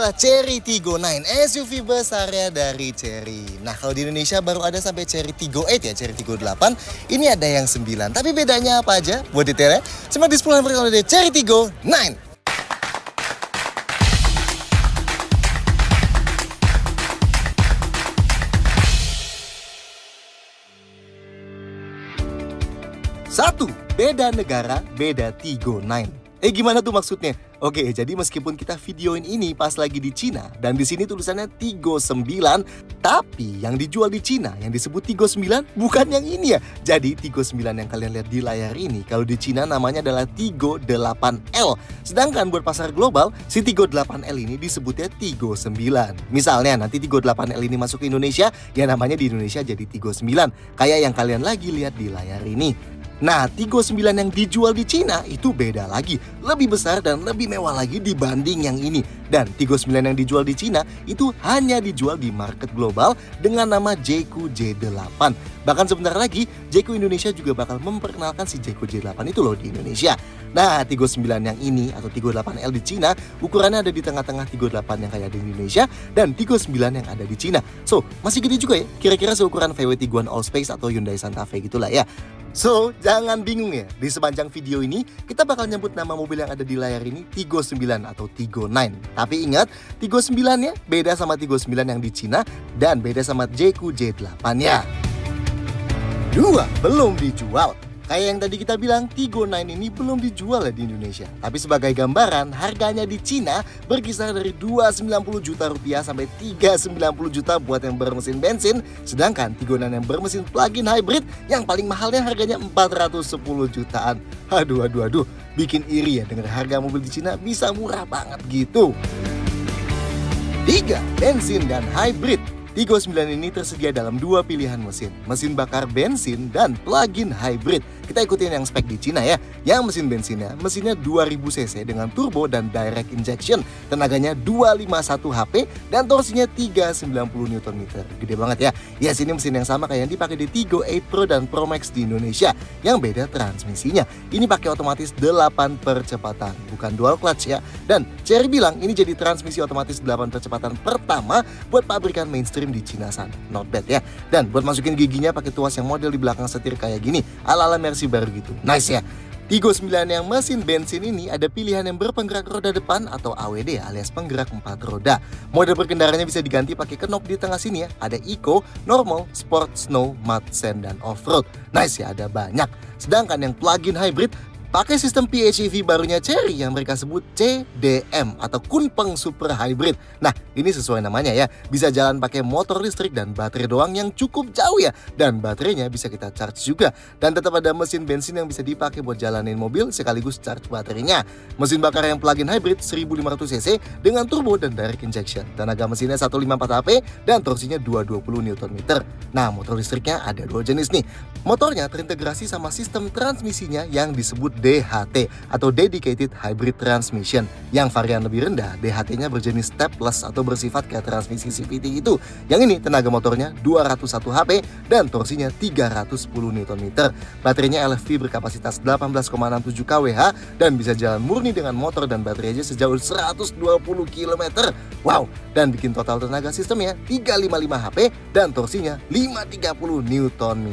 adalah Chery Tiggo 9, SUV besarnya dari Chery. Nah, kalau di Indonesia baru ada sampai Chery Tiggo 8 ya, Chery Tiggo 8. Ini ada yang 9. Tapi bedanya apa aja? Buat detailnya, simak di 10 yang pertama dari Chery Tiggo 9. Satu, beda negara, beda Tiggo 9. Gimana tuh maksudnya? Oke, jadi meskipun kita videoin ini pas lagi di Cina dan di sini tulisannya Tiggo 9, tapi yang dijual di Cina yang disebut Tiggo 9 bukan yang ini ya. Jadi Tiggo 9 yang kalian lihat di layar ini kalau di Cina namanya adalah Tiggo 8L. Sedangkan buat pasar global, si Tiggo 8L ini disebutnya Tiggo 9. Misalnya nanti Tiggo 8L ini masuk ke Indonesia, ya namanya di Indonesia jadi Tiggo 9. Kayak yang kalian lagi lihat di layar ini. Nah, Tiggo 9 yang dijual di Cina itu beda lagi, lebih besar dan lebih mewah lagi dibanding yang ini. Dan Tiggo 9 yang dijual di Cina itu hanya dijual di market global dengan nama Jayco J8. Bahkan sebentar lagi, Jayco Indonesia juga bakal memperkenalkan si Jayco J8 itu loh di Indonesia. Nah, Tiggo 9 yang ini atau Tiggo 8L di Cina, ukurannya ada di tengah-tengah Tiggo 8 yang kayak di Indonesia dan Tiggo 9 yang ada di Cina. So, masih gede juga ya, kira-kira seukuran VW Tiguan Allspace atau Hyundai Santa Fe gitulah ya. So, jangan bingung ya, di sepanjang video ini kita bakal nyebut nama mobil yang ada di layar ini Tiggo 9 atau Tiggo 9. Tapi ingat, Tiggo 9 ya beda sama Tiggo 9 yang di Cina dan beda sama Jayco J8 ya. 2. Belum dijual. Kayak yang tadi kita bilang, Tiggo 9 ini belum dijual ya di Indonesia. Tapi sebagai gambaran, harganya di Cina berkisar dari 290 juta rupiah sampai 390 juta buat yang bermesin bensin. Sedangkan Tiggo 9 yang bermesin plug-in hybrid yang paling mahalnya harganya 410 jutaan. Aduh, bikin iri ya dengar harga mobil di Cina bisa murah banget gitu. 3. Bensin dan hybrid. Tiggo 9 ini tersedia dalam dua pilihan mesin bakar bensin dan plug-in hybrid. Kita ikutin yang spek di Cina ya. Yang mesinnya 2000 cc dengan turbo dan direct injection. Tenaganya 251 HP dan torsinya 390 Nm. Gede banget ya. Ya, sini mesin yang sama kayak yang dipakai di Tiggo 8 Pro dan Pro Max di Indonesia. Yang beda transmisinya. Ini pakai otomatis 8 percepatan, bukan dual clutch ya. Dan Chery bilang ini jadi transmisi otomatis 8 percepatan pertama buat pabrikan mainstream di Cina sana. Not bad ya. Dan buat masukin giginya pakai tuas yang model di belakang setir kayak gini, ala-ala Mercy baru gitu. Nice ya. Tiggo 9 yang mesin bensin ini ada pilihan yang berpenggerak roda depan atau AWD alias penggerak 4 roda. Mode berkendaranya bisa diganti pakai knop di tengah sini ya. Ada Eco, Normal, Sport, Snow, Mud, Sand, dan Off-road. Nice ya, ada banyak. Sedangkan yang plug-in hybrid pakai sistem PHEV barunya Chery yang mereka sebut CDM atau Kunpeng Super Hybrid. Nah, ini sesuai namanya ya. Bisa jalan pakai motor listrik dan baterai doang yang cukup jauh ya. Dan baterainya bisa kita charge juga. Dan tetap ada mesin bensin yang bisa dipakai buat jalanin mobil sekaligus charge baterainya. Mesin bakar yang plug-in hybrid 1500 cc dengan turbo dan direct injection. Tenaga mesinnya 154 HP dan torsinya 220 Nm. Nah, motor listriknya ada dua jenis nih. Motornya terintegrasi sama sistem transmisinya yang disebut DHT atau Dedicated Hybrid Transmission. Yang varian lebih rendah, DHT-nya berjenis stepless atau bersifat kayak transmisi CVT itu. Yang ini tenaga motornya 201 HP dan torsinya 310 Nm. Baterainya LFP berkapasitas 18,67 kWh dan bisa jalan murni dengan motor dan baterai aja sejauh 120 km. Wow, dan bikin total tenaga sistemnya 355 HP dan torsinya 530 Nm.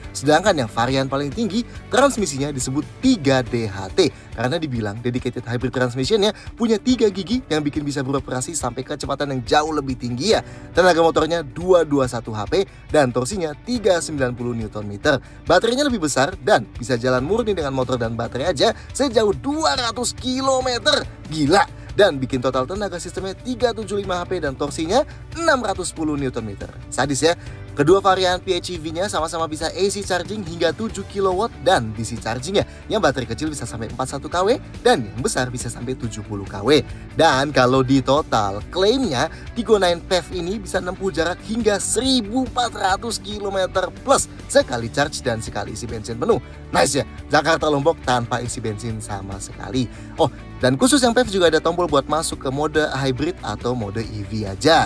Sedangkan yang varian paling tinggi, transmisinya disebut 3DHT karena dibilang Dedicated Hybrid Transmissionnya punya 3 gigi yang bikin bisa beroperasi sampai kecepatan yang jauh lebih tinggi ya. Tenaga motornya 221 HP dan torsinya 390 Nm. Baterainya lebih besar dan bisa jalan murni dengan motor dan baterai aja sejauh 200 km. Gila! Dan bikin total tenaga sistemnya 375 HP dan torsinya 610 Nm. Sadis ya. Kedua varian PHEV-nya sama-sama bisa AC charging hingga 7 kW dan DC chargingnya yang baterai kecil bisa sampai 41 kW dan yang besar bisa sampai 70 kW. Dan kalau di total, klaimnya Tiggo 9 PHEV ini bisa menempuh jarak hingga 1400 km plus sekali charge dan sekali isi bensin penuh. Nice ya, Jakarta Lombok tanpa isi bensin sama sekali. Oh, dan khusus yang PHEV juga ada tombol buat masuk ke mode hybrid atau mode EV aja.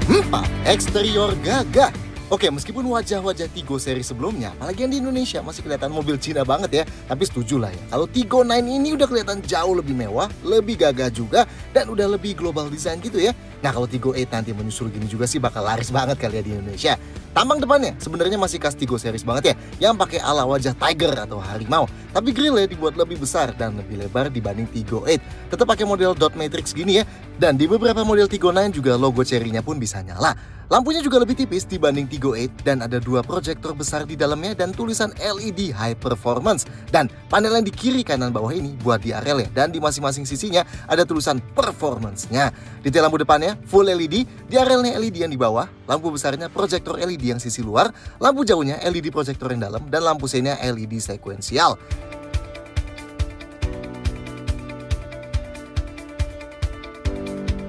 4. Eksterior gagah. Oke, meskipun wajah-wajah Tigo seri sebelumnya, apalagi yang di Indonesia, masih kelihatan mobil Cina banget ya. Tapi setuju lah ya, kalau Tigo 9 ini udah kelihatan jauh lebih mewah, lebih gagah juga, dan udah lebih global design gitu ya. Nah, kalau Tigo 8 nanti menyusul gini juga sih bakal laris banget kali ya di Indonesia. Tampang depannya sebenarnya masih khas Tigo series banget ya, yang pakai ala wajah tiger atau harimau. Tapi grillnya dibuat lebih besar dan lebih lebar dibanding Tigo 8. Tetap pakai model dot matrix gini ya. Dan di beberapa model Tigo 9 juga logo cherry-nya pun bisa nyala. Lampunya juga lebih tipis dibanding Tigo 8 dan ada 2 proyektor besar di dalamnya dan tulisan LED High Performance. Dan panel yang di kiri kanan bawah ini buat di area dan di masing-masing sisinya ada tulisan performance-nya. Detail lampu depannya full LED, di arealnya LED yang di bawah, lampu besarnya proyektor LED yang sisi luar, lampu jauhnya LED proyektor yang dalam, dan lampu seinnya LED sekuensial.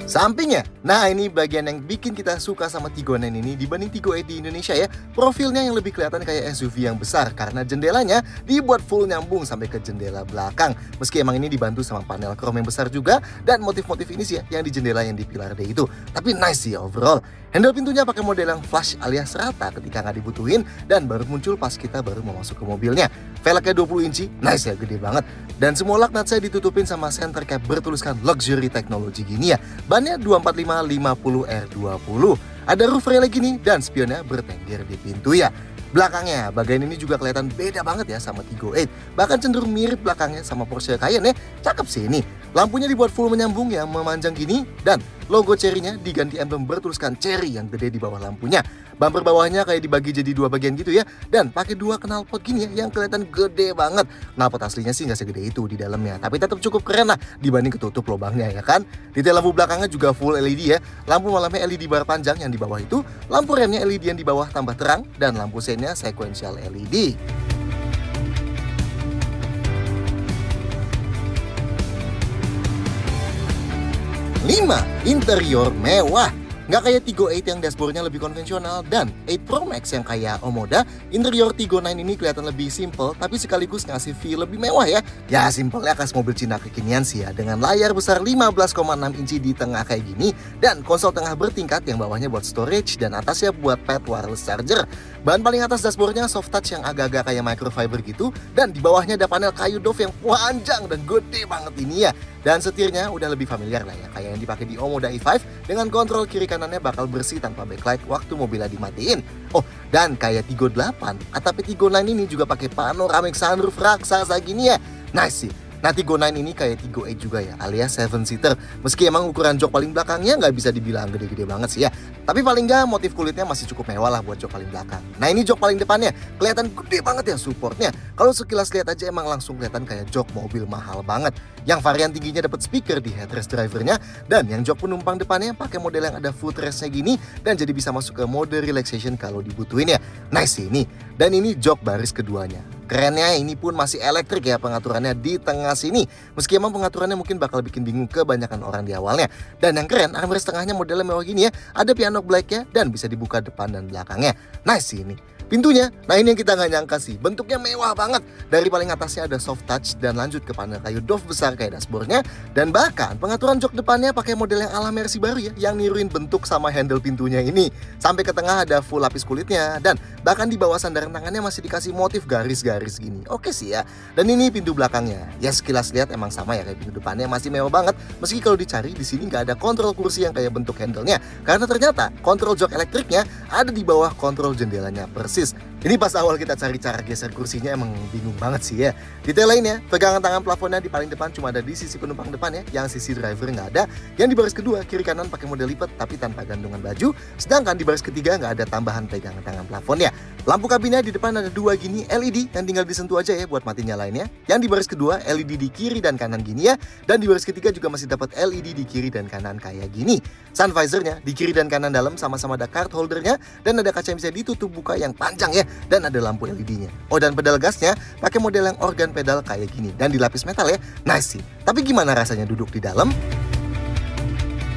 Sampingnya, nah ini bagian yang bikin kita suka sama Tigo 9 ini dibanding Tigo 8 di Indonesia ya. Profilnya yang lebih kelihatan kayak SUV yang besar karena jendelanya dibuat full nyambung sampai ke jendela belakang. Meski emang ini dibantu sama panel chrome yang besar juga dan motif-motif ini sih ya yang di jendela yang di pilar D itu. Tapi nice sih overall. Handle pintunya pakai model yang flush alias rata ketika nggak dibutuhin dan baru muncul pas kita baru mau masuk ke mobilnya. Velgnya 20 inci, nice ya, gede banget. Dan semua laknat saya ditutupin sama center cap bertuliskan luxury technology gini ya. Bannya 245-50R20. Ada roof rail gini dan spionnya bertengger di pintu ya. Belakangnya, bagian ini juga kelihatan beda banget ya sama Tigo 8. Bahkan cenderung mirip belakangnya sama Porsche Cayenne ya. Cakep sih ini. Lampunya dibuat full menyambung yang memanjang gini dan logo cherry-nya diganti emblem bertuliskan cherry yang gede di bawah lampunya. Bumper bawahnya kayak dibagi jadi 2 bagian gitu ya. Dan pakai 2 knalpot gini ya yang kelihatan gede banget. Knalpot aslinya sih nggak segede itu di dalamnya, tapi tetap cukup keren lah dibanding ketutup lubangnya ya kan. Detail lampu belakangnya juga full LED ya. Lampu malamnya LED bar panjang yang di bawah itu, lampu remnya LED yang di bawah tambah terang, dan lampu seinnya sequential LED. Interior mewah. Nggak kayak Tigo 8 yang dashboardnya lebih konvensional dan 8 Pro Max yang kayak Omoda, interior Tigo 9 ini kelihatan lebih simple tapi sekaligus ngasih feel lebih mewah ya. Ya simpelnya khas mobil Cina kekinian sih ya, dengan layar besar 15,6 inci di tengah kayak gini dan konsol tengah bertingkat yang bawahnya buat storage dan atasnya buat pad wireless charger. Bahan paling atas dashboardnya soft touch yang agak-agak kayak microfiber gitu dan di bawahnya ada panel kayu doff yang panjang dan gede banget ini ya. Dan setirnya udah lebih familiar lah ya, kayak yang dipakai di Omoda i5 dengan kontrol kiri kanannya bakal bersih tanpa backlight waktu mobilnya dimatiin. Oh, dan kayak Tigo 8, atap Tigo 9 ini juga pakai panoramic sunroof raksasa gini ya. Nice sih. Nah, Tigo 9 ini kayak Tigo 8 juga ya, alias 7-seater. Meski emang ukuran jok paling belakangnya nggak bisa dibilang gede-gede banget sih ya. Tapi paling nggak motif kulitnya masih cukup mewah lah buat jok paling belakang. Nah, ini jok paling depannya kelihatan gede banget ya supportnya. Kalau sekilas lihat aja emang langsung kelihatan kayak jok mobil mahal banget. Yang varian tingginya dapat speaker di headrest drivernya. Dan yang jok penumpang depannya pakai model yang ada footrestnya gini. Dan jadi bisa masuk ke mode relaxation kalau dibutuhin ya. Nice sih ini. Dan ini jok baris keduanya. Kerennya ini pun masih elektrik ya pengaturannya di tengah sini. Meski emang pengaturannya mungkin bakal bikin bingung kebanyakan orang di awalnya. Dan yang keren, armrest tengahnya modelnya mewah gini ya. Ada piano blacknya dan bisa dibuka depan dan belakangnya. Nice sih ini. Pintunya, nah ini yang kita nggak nyangka sih, bentuknya mewah banget. Dari paling atasnya ada soft touch dan lanjut ke panel kayu doff besar kayak dashboardnya. Dan bahkan pengaturan jok depannya pakai model yang ala Mercy baru ya, yang niruin bentuk sama handle pintunya ini. Sampai ke tengah ada full lapis kulitnya dan bahkan di bawah sandaran tangannya masih dikasih motif garis-garis gini. Oke sih ya. Dan ini pintu belakangnya, ya sekilas lihat emang sama ya kayak pintu depannya, masih mewah banget. Meski kalau dicari di sini nggak ada kontrol kursi yang kayak bentuk handle-nya, karena ternyata kontrol jok elektriknya ada di bawah kontrol jendelanya persis. Ini pas awal kita cari cara geser kursinya emang bingung banget sih ya. Detail lainnya, pegangan tangan plafonnya di paling depan cuma ada di sisi penumpang depan ya, yang sisi driver nggak ada. Yang di baris kedua, kiri kanan pakai model lipat tapi tanpa gantungan baju. Sedangkan di baris ketiga nggak ada tambahan pegangan tangan plafonnya. Lampu kabinnya di depan ada 2 gini LED yang tinggal disentuh aja ya buat mati nyalainnya. Yang di baris kedua LED di kiri dan kanan gini ya. Dan di baris ketiga juga masih dapat LED di kiri dan kanan kayak gini. Sun visornya di kiri dan kanan dalam sama-sama ada card holdernya dan ada kaca yang bisa ditutup buka yang panjang ya. Dan ada lampu LED-nya. Oh, dan pedal gasnya pakai model yang organ pedal kayak gini dan dilapis metal ya. Nice sih. Tapi gimana rasanya duduk di dalam?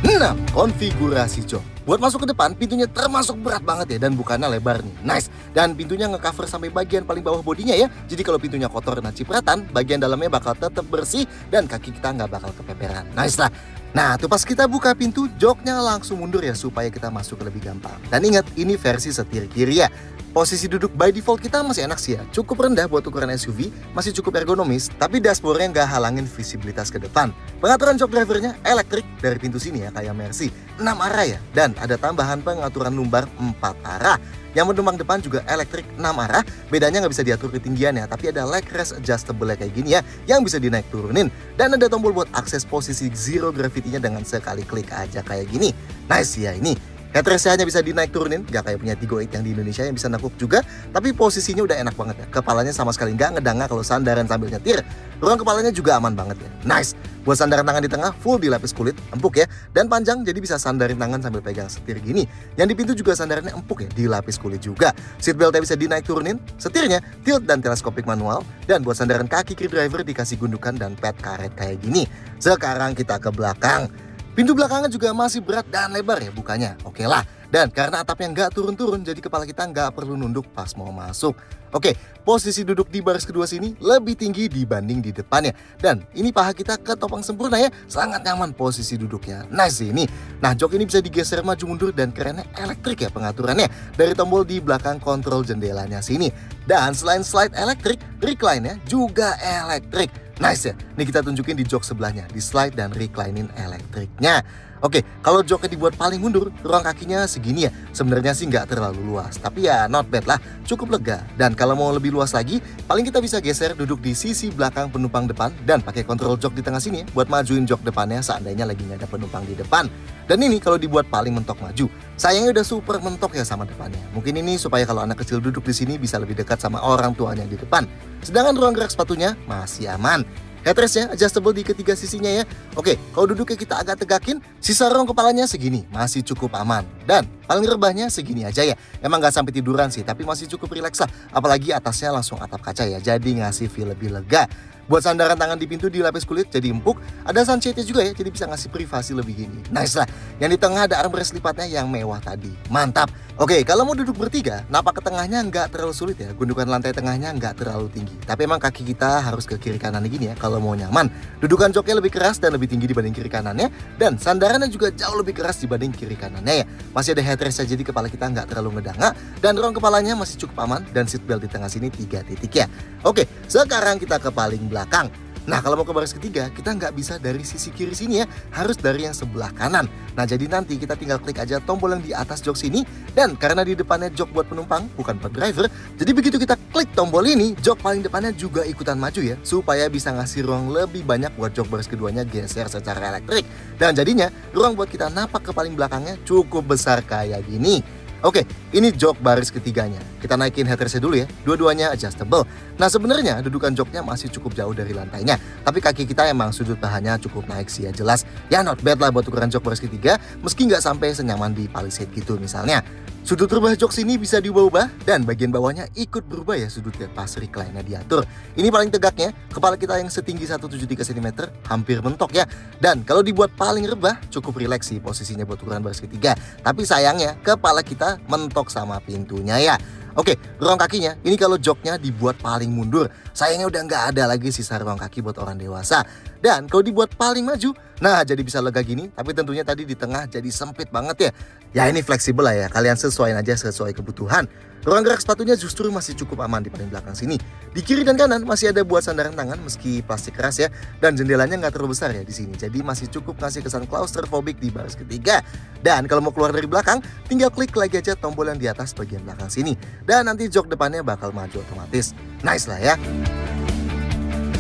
6. Konfigurasi jok. Buat masuk ke depan, pintunya termasuk berat banget ya dan bukannya lebar nih. Nice. Dan pintunya ngecover sampai bagian paling bawah bodinya ya. Jadi kalau pintunya kotor dan cipratan, bagian dalamnya bakal tetap bersih dan kaki kita nggak bakal kepeperan. Nice lah. Nah, tuh pas kita buka pintu, joknya langsung mundur ya supaya kita masuk lebih gampang. Dan ingat, ini versi setir kiri ya. Posisi duduk by default kita masih enak sih ya. Cukup rendah buat ukuran SUV, masih cukup ergonomis, tapi dashboardnya nggak halangin visibilitas ke depan. Pengaturan jok drivernya elektrik dari pintu sini ya, kayak Mercy. 6 arah ya, dan ada tambahan pengaturan lumbar 4 arah. Yang penumpang depan juga elektrik 6 arah, bedanya nggak bisa diatur ketinggiannya, tapi ada leg rest adjustable kayak gini ya, yang bisa dinaik turunin. Dan ada tombol buat akses posisi zero gravity-nya dengan sekali klik aja kayak gini. Nice ya ini. Headrest hanya bisa dinaik turunin, gak kayak punya Tiggo 8 yang di Indonesia yang bisa nekuk juga, tapi posisinya udah enak banget ya. Kepalanya sama sekali nggak ngedanga kalau sandaran sambil nyetir. Ruang kepalanya juga aman banget ya. Nice. Buat sandaran tangan di tengah full dilapis kulit, empuk ya, dan panjang jadi bisa sandarin tangan sambil pegang setir gini. Yang di pintu juga sandarannya empuk ya, dilapis kulit juga. Seatbeltnya bisa dinaik turunin, setirnya tilt dan teleskopik manual, dan buat sandaran kaki kiri driver dikasih gundukan dan pad karet kayak gini. Sekarang kita ke belakang. Pintu belakangnya juga masih berat dan lebar ya bukanya. Oke lah. Dan karena atapnya nggak turun-turun, jadi kepala kita nggak perlu nunduk pas mau masuk. Oke, posisi duduk di baris kedua sini lebih tinggi dibanding di depannya. Dan ini paha kita ketopang sempurna ya. Sangat nyaman posisi duduknya. Nice ini. Nah, jok ini bisa digeser maju mundur dan kerennya elektrik ya pengaturannya. Dari tombol di belakang kontrol jendelanya sini. Dan selain slide elektrik, recline-nya juga elektrik. Nice ya, ini kita tunjukin di jok sebelahnya, di slide dan reclining elektriknya. Oke, kalau joknya dibuat paling mundur, ruang kakinya segini ya. Sebenarnya sih nggak terlalu luas, tapi ya not bad lah, cukup lega. Dan kalau mau lebih luas lagi, paling kita bisa geser duduk di sisi belakang penumpang depan dan pakai kontrol jok di tengah sini ya, buat majuin jok depannya seandainya lagi nggak ada penumpang di depan. Dan ini kalau dibuat paling mentok maju, sayangnya udah super mentok ya sama depannya. Mungkin ini supaya kalau anak kecil duduk di sini bisa lebih dekat sama orang tuanya di depan. Sedangkan ruang gerak sepatunya masih aman. Headrestnya adjustable di ketiga sisinya ya. Oke, kalau duduknya kita agak tegakin, sisa ruang kepalanya segini, masih cukup aman. Dan paling rebahnya segini aja ya. Emang nggak sampai tiduran sih, tapi masih cukup rileks lah. Apalagi atasnya langsung atap kaca ya, jadi ngasih feel lebih lega. Buat sandaran tangan di pintu dilapis kulit jadi empuk. Ada sunshade-nya juga ya, jadi bisa ngasih privasi lebih gini. Nice lah. Yang di tengah ada armrest lipatnya yang mewah tadi. Mantap. Oke, kalau mau duduk bertiga, napak ke tengahnya nggak terlalu sulit ya. Gundukan lantai tengahnya nggak terlalu tinggi. Tapi emang kaki kita harus ke kiri kanan gini ya kalau mau nyaman. Dudukan joknya lebih keras dan lebih tinggi dibanding kiri kanannya. Dan sandarannya juga jauh lebih keras dibanding kiri kanannya ya. Masih ada headrest jadi kepala kita nggak terlalu ngedanga. Dan ruang kepalanya masih cukup aman. Dan seatbelt di tengah sini 3 titik ya. Oke, sekarang kita ke paling belakang. Nah, kalau mau ke baris ketiga, kita nggak bisa dari sisi kiri sini ya, harus dari yang sebelah kanan. Nah, jadi nanti kita tinggal klik aja tombol yang di atas jok sini, dan karena di depannya jok buat penumpang, bukan buat driver, jadi begitu kita klik tombol ini, jok paling depannya juga ikutan maju ya, supaya bisa ngasih ruang lebih banyak buat jok baris keduanya geser secara elektrik. Dan jadinya, ruang buat kita napak ke paling belakangnya cukup besar kayak gini. Oke, ini jok baris ketiganya. Kita naikin headrestnya dulu ya, dua-duanya adjustable. Nah sebenarnya dudukan joknya masih cukup jauh dari lantainya, tapi kaki kita emang sudut pahannya cukup naik sih ya jelas. Ya not bad lah buat ukuran jok baris ketiga, meski nggak sampai senyaman di Palisade gitu misalnya. Sudut rubah jok sini bisa diubah-ubah dan bagian bawahnya ikut berubah ya sudutnya pas recline-nya diatur. Ini paling tegaknya, kepala kita yang setinggi 173 cm hampir mentok ya. Dan kalau dibuat paling rebah cukup rileks sih posisinya buat ukuran baris ketiga. Tapi sayangnya kepala kita mentok sama pintunya ya. Oke, ruang kakinya, ini kalau joknya dibuat paling mundur, sayangnya udah nggak ada lagi sisa ruang kaki buat orang dewasa. Dan kalau dibuat paling maju, nah jadi bisa lega gini, tapi tentunya tadi di tengah jadi sempit banget ya. Ya ini fleksibel lah ya, kalian sesuaiin aja sesuai kebutuhan. Ruang gerak sepatunya justru masih cukup aman di paling belakang sini. Di kiri dan kanan masih ada buat sandaran tangan meski plastik keras ya. Dan jendelanya nggak terlalu besar ya di sini. Jadi masih cukup ngasih kesan claustrophobic di baris ketiga. Dan kalau mau keluar dari belakang, tinggal klik lagi aja tombol yang di atas bagian belakang sini. Dan nanti jok depannya bakal maju otomatis. Nice lah ya.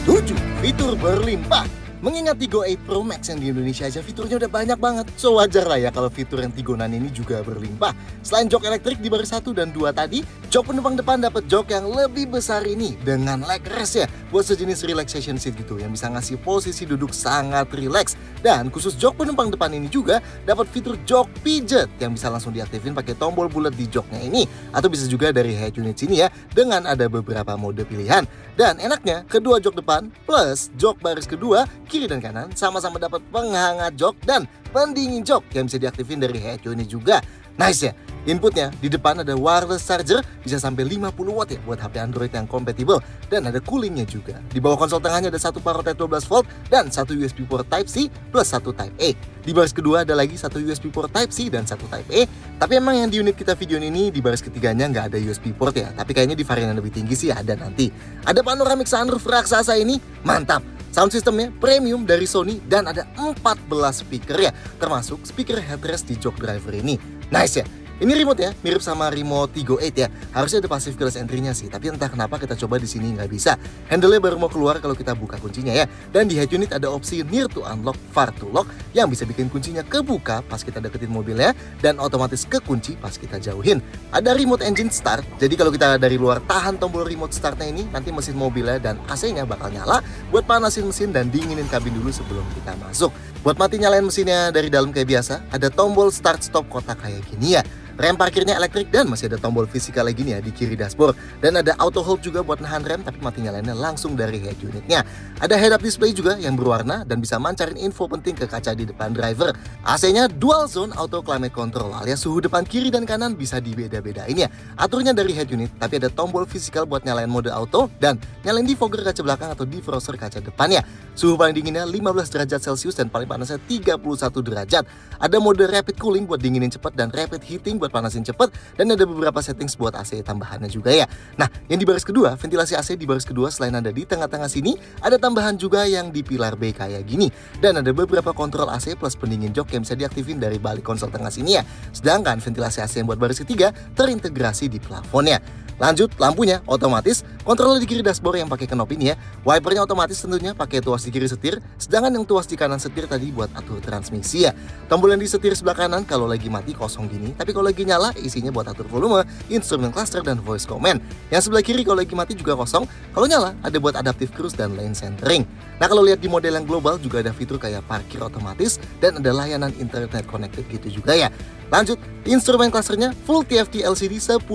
7. Fitur berlimpah. Mengingat Tiggo 8 Pro Max yang di Indonesia aja fiturnya udah banyak banget. So wajar lah ya kalau fitur yang Tiggo 9 ini juga berlimpah. Selain jok elektrik di baris 1 dan 2 tadi, jok penumpang depan dapat jok yang lebih besar ini dengan leg rest ya. Buat sejenis relaxation seat gitu yang bisa ngasih posisi duduk sangat relax. Dan khusus jok penumpang depan ini juga dapat fitur jok pijat yang bisa langsung diaktifin pakai tombol bulat di joknya ini. Atau bisa juga dari head unit sini ya, dengan ada beberapa mode pilihan. Dan enaknya kedua jok depan plus jok baris kedua kiri dan kanan sama-sama dapat penghangat jok dan pendingin jok yang bisa diaktifin dari head unit juga. Nice ya. Inputnya di depan ada wireless charger bisa sampai 50 watt ya buat HP Android yang kompatibel, dan ada coolingnya juga. Di bawah konsol tengahnya ada satu power outlet 12 volt dan satu USB port Type-C plus satu Type-A. Di baris kedua ada lagi satu USB port Type-C dan satu Type-A. Tapi emang yang di unit kita video ini di baris ketiganya nggak ada USB port ya. Tapi kayaknya di varian yang lebih tinggi sih ada nanti. Ada panoramic sunroof raksasa ini, mantap. Sound systemnya premium dari Sony dan ada 14 speaker ya, termasuk speaker headrest di jok driver ini. Nice ya. Ini remote ya, mirip sama remote Tigo 8 ya. Harusnya ada passive keyless entry-nya sih, tapi entah kenapa kita coba di sini nggak bisa. Handle-nya baru mau keluar kalau kita buka kuncinya ya. Dan di head unit ada opsi near to unlock, far to lock yang bisa bikin kuncinya kebuka pas kita deketin mobilnya dan otomatis kekunci pas kita jauhin. Ada remote engine start, jadi kalau kita dari luar tahan tombol remote startnya ini, nanti mesin mobilnya dan AC-nya bakal nyala buat panasin mesin dan dinginin kabin dulu sebelum kita masuk. Buat mati nyalain mesinnya dari dalam kayak biasa, ada tombol start stop kotak kayak gini ya. Rem parkirnya elektrik dan masih ada tombol fisikal lagi nih ya di kiri dashboard. Dan ada auto hold juga buat nahan rem, tapi mati nyalainnya langsung dari head unitnya. Ada head up display juga yang berwarna dan bisa mancarin info penting ke kaca di depan driver. AC-nya dual zone auto climate control alias suhu depan kiri dan kanan bisa dibeda-bedain ya. Aturnya dari head unit, tapi ada tombol fisikal buat nyalain mode auto dan nyalain defogger kaca belakang atau defroster kaca depannya. Suhu paling dinginnya 15 derajat Celcius dan paling panasnya 31 derajat. Ada mode rapid cooling buat dinginin cepat dan rapid heating buat panasin cepat, dan ada beberapa settings buat AC tambahannya juga ya. Nah, yang di baris kedua, ventilasi AC di baris kedua selain ada di tengah-tengah sini, ada tambahan juga yang di pilar B kayak gini. Dan ada beberapa kontrol AC plus pendingin jok yang bisa diaktifin dari balik konsol tengah sini ya. Sedangkan ventilasi AC yang buat baris ketiga terintegrasi di plafonnya. Lanjut, lampunya otomatis, kontrol di kiri dashboard yang pakai knop ini ya. Wipernya otomatis tentunya pakai tuas di kiri setir, sedangkan yang tuas di kanan setir tadi buat atur transmisi ya. Tombol yang di setir sebelah kanan kalau lagi mati kosong gini, tapi kalau lagi nyala isinya buat atur volume, instrument cluster dan voice command. Yang sebelah kiri kalau lagi mati juga kosong, kalau nyala ada buat adaptive cruise dan lane centering. Nah, kalau lihat di model yang global juga ada fitur kayak parkir otomatis dan ada layanan internet connected gitu juga ya. Lanjut, instrumen clusternya full TFT LCD 10,25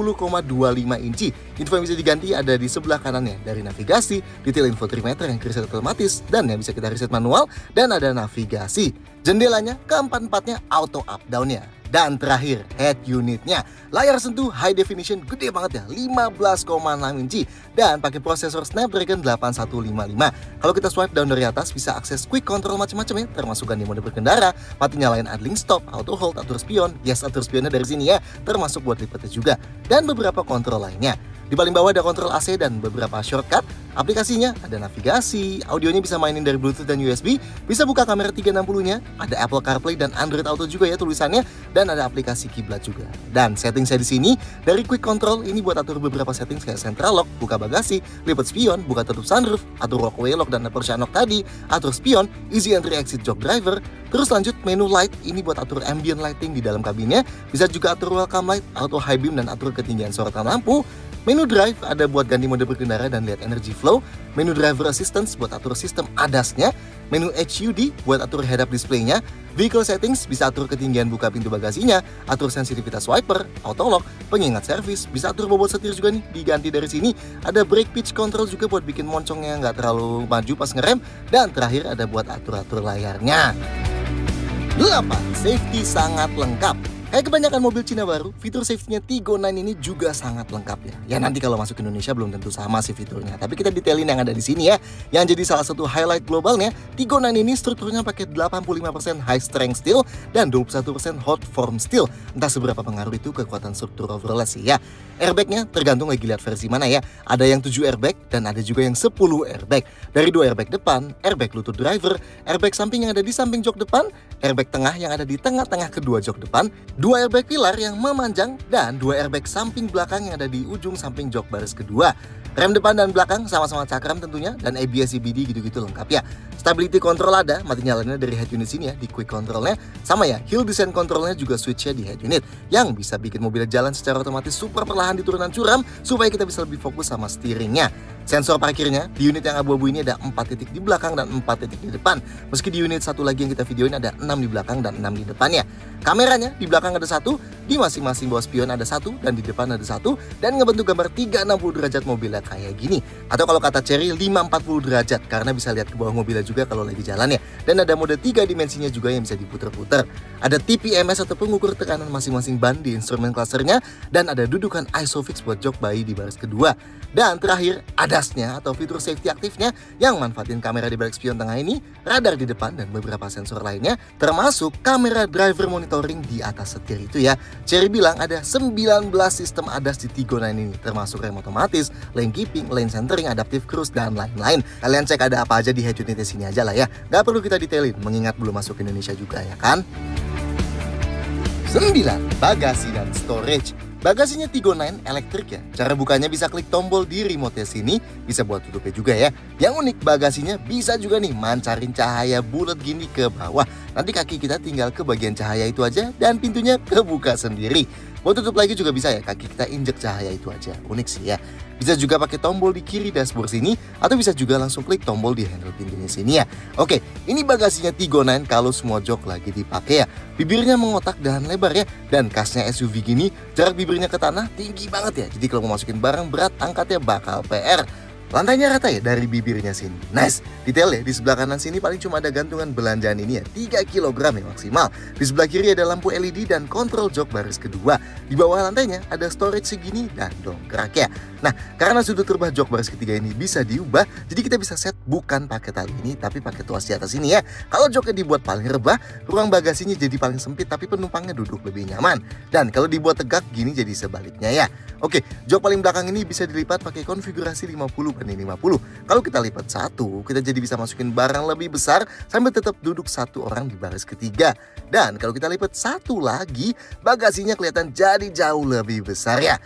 inci. Info yang bisa diganti ada di sebelah kanannya, dari navigasi, detail infotainment yang reset otomatis dan yang bisa kita reset manual, dan ada navigasi. Jendelanya keempat-empatnya auto up down-nya. Dan terakhir, head unitnya. Layar sentuh high definition gede banget ya, 15,6 inci. Dan pakai prosesor Snapdragon 8155. Kalau kita swipe down dari atas, bisa akses quick control macam-macam ya, termasuk ganti mode berkendara, mati nyalain idling stop, auto hold, atur spion. Yes, atur spionnya dari sini ya, termasuk buat lipatnya juga. Dan beberapa kontrol lainnya. Di paling bawah ada kontrol AC dan beberapa shortcut. Aplikasinya ada navigasi, audionya bisa mainin dari Bluetooth dan USB, bisa buka kamera 360-nya, ada Apple CarPlay dan Android Auto juga ya tulisannya, dan ada aplikasi kiblat juga. Dan setting saya di sini dari quick control ini buat atur beberapa settings kayak central lock, buka bagasi, lipat spion, buka tutup sunroof, atur walkway lock dan aperture unlock tadi, atur spion, easy entry exit jok driver. Terus lanjut menu light ini buat atur ambient lighting di dalam kabinnya, bisa juga atur welcome light, auto high beam dan atur ketinggian sorotan lampu. Menu drive ada buat ganti mode berkendara dan lihat energy flow. Menu driver assistance buat atur sistem ADAS-nya. Menu HUD buat atur head-up display-nya. Vehicle settings bisa atur ketinggian buka pintu bagasinya, atur sensitivitas wiper, auto lock, pengingat servis, bisa atur bobot setir juga nih diganti dari sini. Ada brake pitch control juga buat bikin moncongnya nggak terlalu maju pas ngerem. Dan terakhir ada buat atur-atur layarnya. 8. Safety sangat lengkap. Kayak kebanyakan mobil Cina baru, fitur safety-nya Tigo 9 ini juga sangat lengkap ya. Ya nanti kalau masuk ke Indonesia belum tentu sama sih fiturnya, tapi kita detailin yang ada di sini ya. Yang jadi salah satu highlight globalnya, Tigo 9 ini strukturnya pakai 85% high strength steel dan 21% hot form steel. Entah seberapa pengaruh itu kekuatan struktur overall sih ya. Airbagnya tergantung lagi lihat versi mana ya. Ada yang 7 airbag dan ada juga yang 10 airbag. Dari 2 airbag depan, airbag lutut driver, airbag samping yang ada di samping jok depan, airbag tengah yang ada di tengah-tengah kedua jok depan, 2 airbag pilar yang memanjang, dan 2 airbag samping belakang yang ada di ujung samping jok baris kedua. Rem depan dan belakang sama-sama cakram tentunya, dan ABS CVT gitu-gitu lengkap ya. Stability control ada, mati nyalanya dari head unit sini ya, di quick controlnya. Sama ya, hill descent controlnya juga switchnya di head unit, yang bisa bikin mobilnya jalan secara otomatis super perlahan di turunan curam, supaya kita bisa lebih fokus sama steeringnya. Sensor parkirnya, di unit yang abu-abu ini ada 4 titik di belakang dan 4 titik di depan. Meski di unit satu lagi yang kita videoin ada 6 di belakang dan 6 di depannya. Kameranya, di belakang ada 1, di masing-masing bawah spion ada 1, dan di depan ada 1, dan ngebentuk gambar 360 derajat mobilnya kayak gini. Atau kalau kata Cherry, 540 derajat, karena bisa lihat ke bawah mobilnya juga juga kalau lagi jalan ya. Dan ada mode 3 dimensinya juga yang bisa diputer-puter. Ada TPMS atau pengukur tekanan masing-masing ban di instrumen clusternya. Dan ada dudukan ISOFIX buat jok bayi di baris kedua. Dan terakhir, ADAS-nya atau fitur safety aktifnya yang manfaatin kamera di balik spion tengah ini, radar di depan dan beberapa sensor lainnya, termasuk kamera driver monitoring di atas setir itu ya. Cherry bilang ada 19 sistem ADAS di Tiggo 9 ini, termasuk rem otomatis, lane keeping, lane centering, adaptive cruise, dan lain-lain. Kalian cek ada apa aja di head unitnya sini aja lah ya. Gak perlu kita detailin, mengingat belum masuk ke Indonesia juga ya kan. 9. Bagasi dan storage. Bagasinya Tiggo 9 elektrik ya. Cara bukanya bisa klik tombol di remote sini, bisa buat tutupnya juga ya. Yang unik bagasinya bisa juga nih mancarin cahaya bulat gini ke bawah. Nanti kaki kita tinggal ke bagian cahaya itu aja dan pintunya kebuka sendiri. Buat tutup lagi juga bisa ya, kaki kita injek cahaya itu aja. Unik sih ya. Bisa juga pakai tombol di kiri dashboard sini, atau bisa juga langsung klik tombol di handle pintunya sini ya. Oke, ini bagasinya Tiggo 9 kalau semua jok lagi dipakai ya. Bibirnya mengotak dan lebar ya, dan kasnya SUV gini, jarak bibirnya ke tanah tinggi banget ya. Jadi kalau mau masukin barang berat, angkatnya bakal PR. Lantainya rata ya dari bibirnya sini. Nice. Detail ya, di sebelah kanan sini paling cuma ada gantungan belanjaan ini ya, 3 kg ya maksimal. Di sebelah kiri ada lampu LED dan kontrol jok baris kedua. Di bawah lantainya ada storage segini dan dongkrak ya. Nah, karena sudut terbah jok baris ketiga ini bisa diubah, jadi kita bisa set bukan pakai tali ini, tapi pakai tuas di atas ini ya. Kalau joknya dibuat paling rebah, ruang bagasinya jadi paling sempit, tapi penumpangnya duduk lebih nyaman. Dan kalau dibuat tegak gini jadi sebaliknya ya. Oke, jok paling belakang ini bisa dilipat pakai konfigurasi 50/50. Kalau kita lipat satu, kita jadi bisa masukin barang lebih besar sambil tetap duduk satu orang di baris ketiga. Dan kalau kita lipat satu lagi, bagasinya kelihatan jadi jauh lebih besar ya.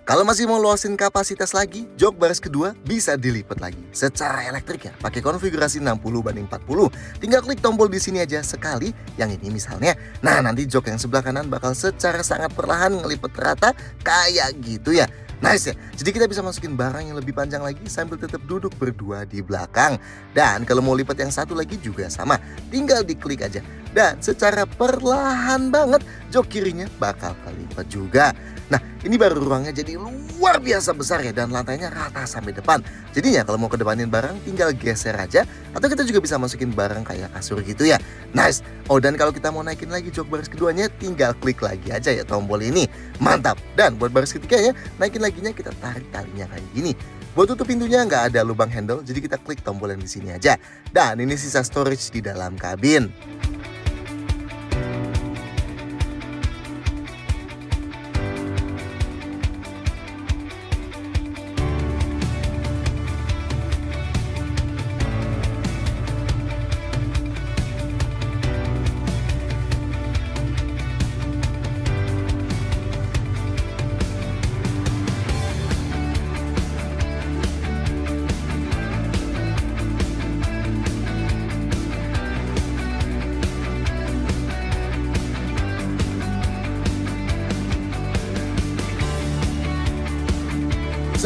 Kalau masih mau luasin kapasitas lagi, jok baris kedua bisa dilipat lagi secara elektrik ya, pakai konfigurasi 60/40. Tinggal klik tombol di sini aja sekali, yang ini misalnya. Nah, nanti jok yang sebelah kanan bakal secara sangat perlahan ngelipet rata kayak gitu ya. Nice ya, jadi kita bisa masukin barang yang lebih panjang lagi sambil tetap duduk berdua di belakang. Dan kalau mau lipat yang satu lagi juga sama, tinggal diklik aja. Dan secara perlahan banget jok kirinya bakal kelipat juga. Nah, ini baru ruangnya jadi luar biasa besar ya, dan lantainya rata sampai depan. Jadinya kalau mau kedepanin barang tinggal geser aja, atau kita juga bisa masukin barang kayak kasur gitu ya. Nice. Oh, dan kalau kita mau naikin lagi jok baris keduanya, tinggal klik lagi aja ya tombol ini. Mantap. Dan buat baris ketiganya, naikin laginya kita tarik talinya kayak gini. Buat tutup pintunya nggak ada lubang handle, jadi kita klik tombol yang di sini aja. Dan ini sisa storage di dalam kabin.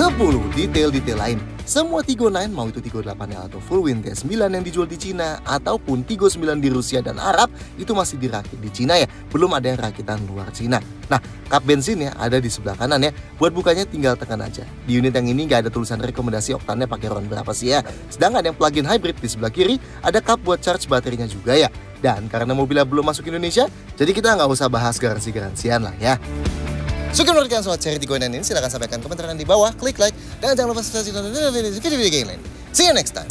10. Detail-detail lain. Semua Tiggo 9, mau itu Tiggo 8L atau full win T9 yang dijual di Cina, ataupun Tiggo 9 di Rusia dan Arab, itu masih dirakit di Cina ya. Belum ada yang rakitan luar Cina. Nah, kap bensinnya ada di sebelah kanan ya. Buat bukanya tinggal tekan aja. Di unit yang ini nggak ada tulisan rekomendasi oktannya pakai RON berapa sih ya. Sedangkan yang plug-in hybrid di sebelah kiri, ada kap buat charge baterainya juga ya. Dan karena mobilnya belum masuk Indonesia, jadi kita nggak usah bahas garansi-garansian lah ya. Sekian menurut kalian soal Cherry Tiggo 9 ini, silahkan sampaikan komentar di bawah, klik like, dan jangan lupa subscribe untuk video-video yang lain. See you next time.